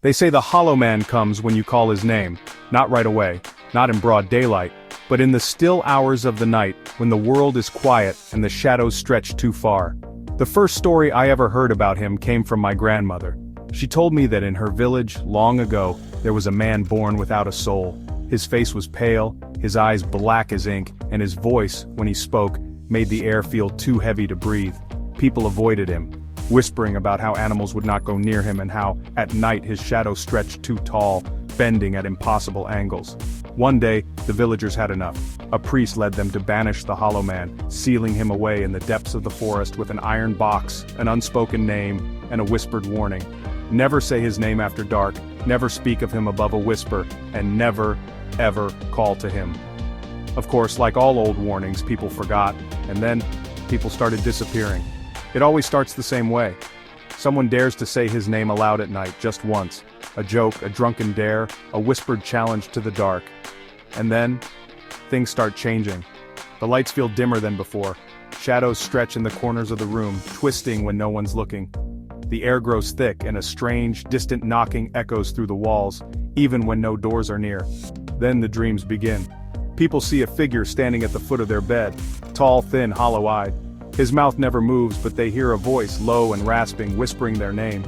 They say the Hollow Man comes when you call his name, not right away, not in broad daylight, but in the still hours of the night, when the world is quiet and the shadows stretch too far. The first story I ever heard about him came from my grandmother. She told me that in her village, long ago, there was a man born without a soul. His face was pale, his eyes black as ink, and his voice, when he spoke, made the air feel too heavy to breathe. People avoided him, whispering about how animals would not go near him and how, at night, his shadow stretched too tall, bending at impossible angles. One day, the villagers had enough. A priest led them to banish the Hollow Man, sealing him away in the depths of the forest with an iron box, an unspoken name, and a whispered warning. Never say his name after dark, never speak of him above a whisper, and never, ever call to him. Of course, like all old warnings, people forgot, and then, people started disappearing. It always starts the same way. Someone dares to say his name aloud at night, just once. A joke, a drunken dare, a whispered challenge to the dark. And then, things start changing. The lights feel dimmer than before. Shadows stretch in the corners of the room, twisting when no one's looking. The air grows thick and a strange, distant knocking echoes through the walls, even when no doors are near. Then the dreams begin. People see a figure standing at the foot of their bed, tall, thin, hollow-eyed. His mouth never moves, but they hear a voice, low and rasping, whispering their name.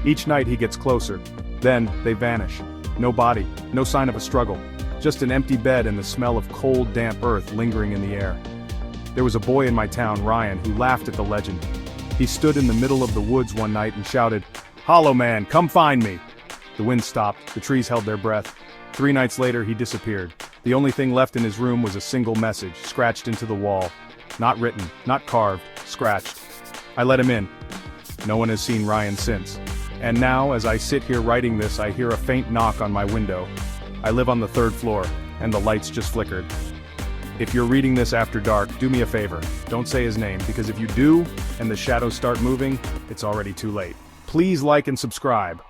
Each night he gets closer. Then, they vanish. No body, no sign of a struggle. Just an empty bed and the smell of cold, damp earth lingering in the air. There was a boy in my town, Ryan, who laughed at the legend. He stood in the middle of the woods one night and shouted, "Hollow Man, come find me!" The wind stopped, the trees held their breath. 3 nights later he disappeared. The only thing left in his room was a single message, scratched into the wall. Not written, not carved, scratched. I let him in. No one has seen Ryan since. And now, as I sit here writing this, I hear a faint knock on my window. I live on the 3rd floor, and the lights just flickered. If you're reading this after dark, do me a favor. Don't say his name, because if you do, and the shadows start moving, it's already too late. Please like and subscribe.